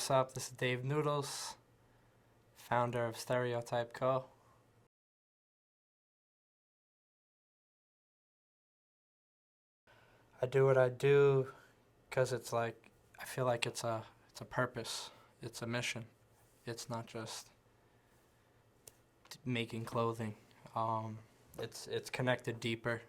what's up? This is Dave Noodles, founder of Stereotype Co. I do what I do because it's like, I feel like it's a purpose, it's a mission. It's not just making clothing. It's connected deeper.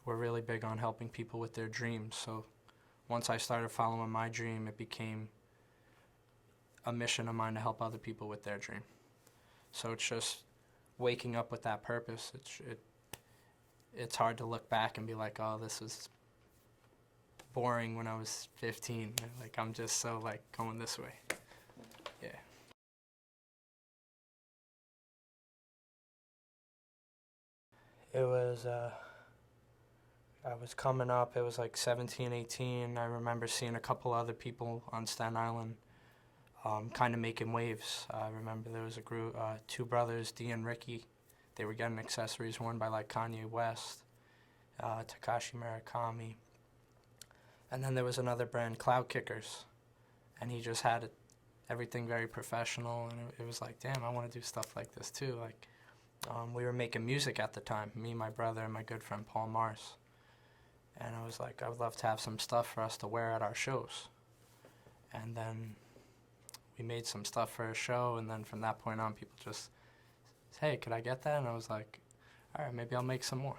We're really big on helping people with their dreams. So once I started following my dream, it became a mission of mine to help other people with their dream. So it's just waking up with that purpose. It's hard to look back and be like, oh, this was boring when I was 15. Like, I'm just so like going this way. Yeah. It was, I was coming up, it was like 17, 18. I remember seeing a couple other people on Staten Island kind of making waves. I remember there was a group, two brothers, Dee and Ricky. They were getting accessories worn by like Kanye West, Takashi Murakami. And then there was another brand, Cloud Kickers. And he just had everything very professional. And it was like, damn, I want to do stuff like this too. Like, we were making music at the time, me, my brother, and my good friend Paul Mars. And I was like, I would love to have some stuff for us to wear at our shows. And then we made some stuff for a show, and then from that point on, people just said, hey, could I get that? And I was like, all right, maybe I'll make some more.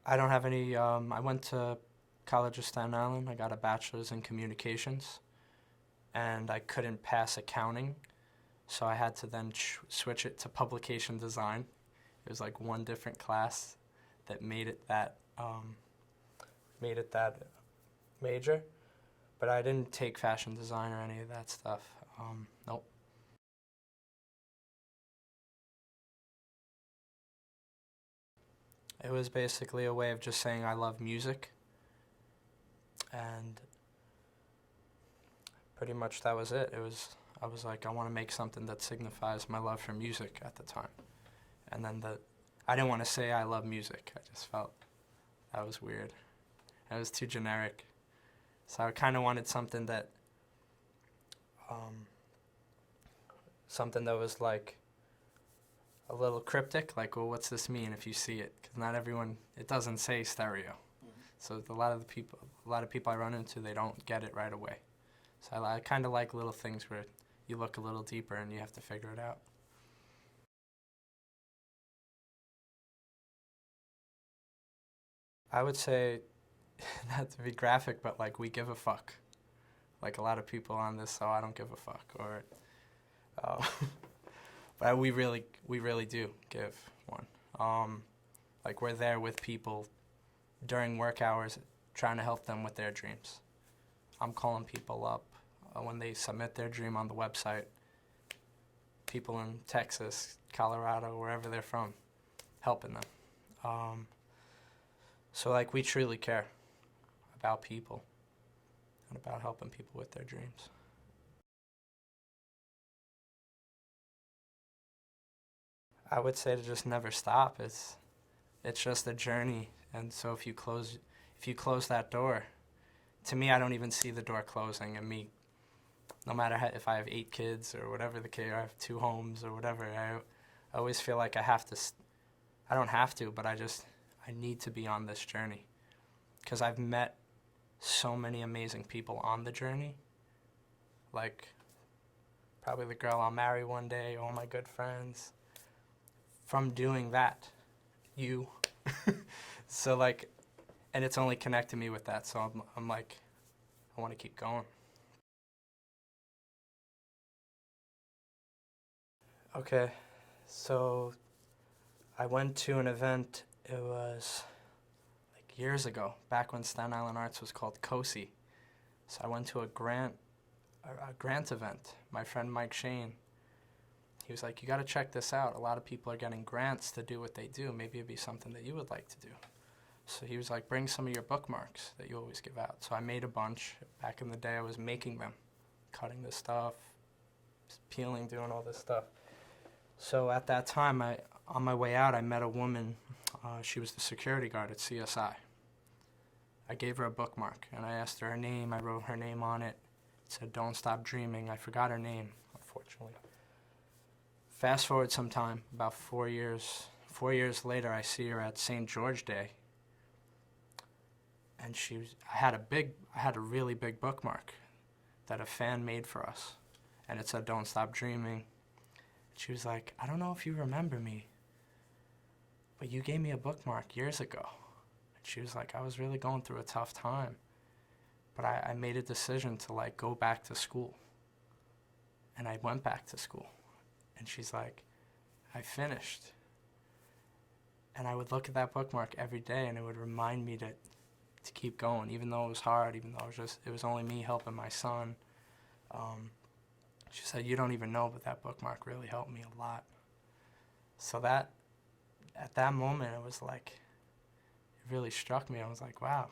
I don't have any, I went to College of Staten Island. I got a bachelor's in communications, and I couldn't pass accounting, so I had to then switch it to publication design. It was like one different class that made it that major, but I didn't take fashion design or any of that stuff. Nope. It was basically a way of just saying I love music, and pretty much that was it. I was like, I want to make something that signifies my love for music at the time. And then I didn't want to say I love music. I just felt that was weird. It was too generic. So I kind of wanted something that was like a little cryptic, like, well, what's this mean if you see it? Because not everyone, it doesn't say stereo. So a lot of people I run into, they don't get it right away. So I kind of like little things where you look a little deeper and you have to figure it out. I would say, not to be graphic, but like, we give a fuck. Like a lot of people on this, so I don't give a fuck, or but we really do give one. Like, we're there with people during work hours trying to help them with their dreams. I'm calling people up when they submit their dream on the website, people in Texas, Colorado, wherever they're from, helping them. So like, we truly care about people and about helping people with their dreams. I would say to just never stop. It's just a journey, and so if you close that door, to me, I don't even see the door closing. And me, no matter if I have 8 kids or whatever the case, or I have 2 homes or whatever, I always feel like I have to. I don't have to, but I need to be on this journey, because I've met so many amazing people on the journey. Like, probably the girl I'll marry one day, all my good friends. From doing that, you. So like, and it's only connected me with that, so I'm like, I want to keep going. Okay, so I went to an event, it was like years ago, back when Staten Island Arts was called COSI. So I went to a grant event. My friend Mike Shane, he was like, you got to check this out. A lot of people are getting grants to do what they do. Maybe it'd be something that you would like to do. So he was like, bring some of your bookmarks that you always give out. So I made a bunch. Back in the day, I was making them, cutting the stuff, peeling, doing all this stuff. So at that time, on my way out, I met a woman. She was the security guard at CSI. I gave her a bookmark, and I asked her name. I wrote her name on it. It said, "Don't Stop Dreaming." I forgot her name, unfortunately. Fast forward some time, about 4 years. 4 years later, I see her at St. George Day, and I had a really big bookmark that a fan made for us, and it said, "Don't Stop Dreaming." She was like, "I don't know if you remember me, but you gave me a bookmark years ago." And she was like, "I was really going through a tough time, but I made a decision to like go back to school." And I went back to school. And she's like, "I finished." And I would look at that bookmark every day, and it would remind me to keep going, even though it was hard, even though it was only me helping my son. She said, "You don't even know, but that bookmark really helped me a lot." So at that moment, it was like, it really struck me. I was like, wow.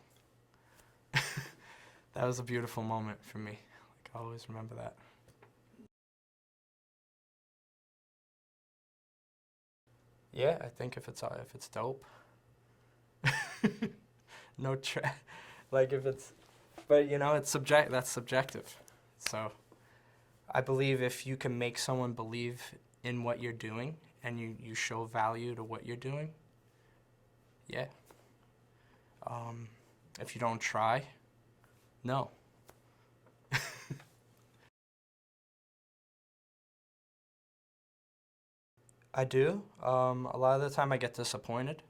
That was a beautiful moment for me. Like, I'll always remember that. Yeah, I think if it's dope. No like if it's, but that's subjective. So I believe if you can make someone believe in what you're doing and you show value to what you're doing, yeah. If you don't try, no. I do. A lot of the time I get disappointed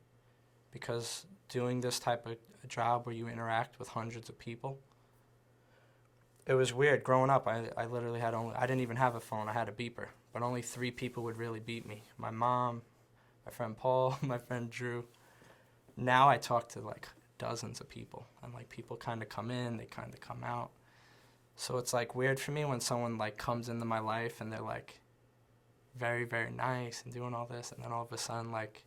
because doing this type of job where you interact with hundreds of people, it was weird. Growing up, I literally I didn't even have a phone. I had a beeper, but only 3 people would really beat me. My mom, my friend Paul, my friend Drew. Now I talk to like dozens of people, and like people kind of come in, they kind of come out. So it's like weird for me when someone like comes into my life and they're like very, very nice and doing all this, and then all of a sudden like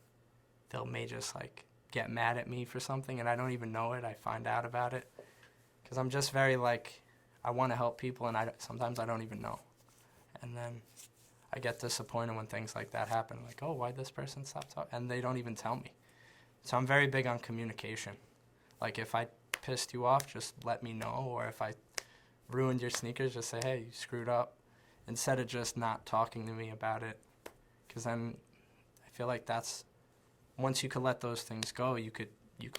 may just like get mad at me for something, and I don't even know it. I find out about it because I'm just very like, I want to help people, and sometimes I don't even know. And then I get disappointed when things like that happen. Like, oh, why'd this person stop talking? And they don't even tell me. So I'm very big on communication. Like, if I pissed you off, just let me know. Or if I ruined your sneakers, just say, hey, you screwed up. Instead of just not talking to me about it. Because then I feel like once you could let those things go, you can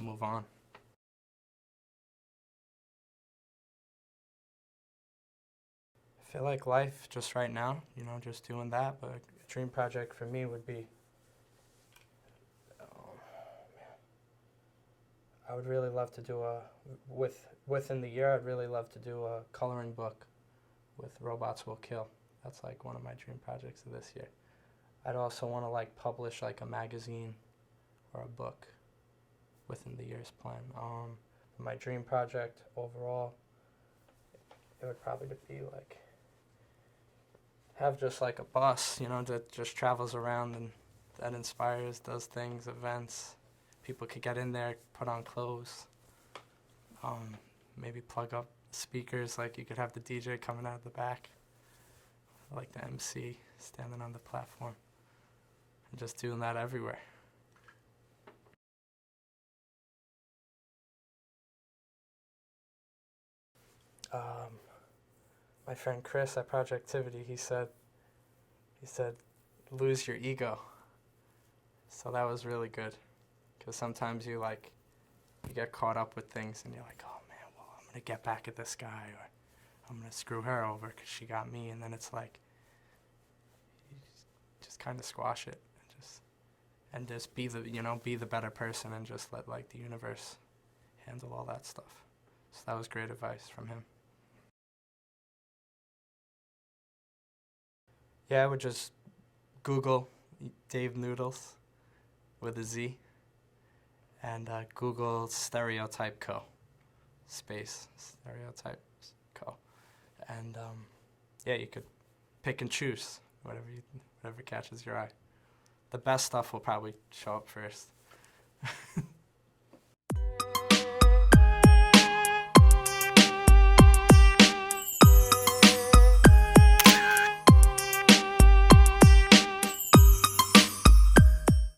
move on. I feel like life just right now, just doing that. But a dream project for me would be, I would really love to do within the year, I'd really love to do a coloring book with Robots Will Kill. That's like one of my dream projects of this year. I'd also want to like publish like a magazine or a book within the year's plan. My dream project overall, it would probably be like have just like a bus, that just travels around and that inspires, does things, events. People could get in there, put on clothes, maybe plug up speakers, like you could have the DJ coming out of the back, like the MC standing on the platform, and just doing that everywhere. My friend Chris at Projectivity, he said, lose your ego. So that was really good, because sometimes you get caught up with things and you're like, oh man, well, I'm going to get back at this guy, or I'm going to screw her over because she got me. And then it's like, you just kind of squash it and just be the better person, and just let like the universe handle all that stuff. So that was great advice from him. Yeah, I would just Google Dave Noodles with a Z, and Google Stereotype Co. Space Stereotype Co. And yeah, you could pick and choose whatever catches your eye. The best stuff will probably show up first.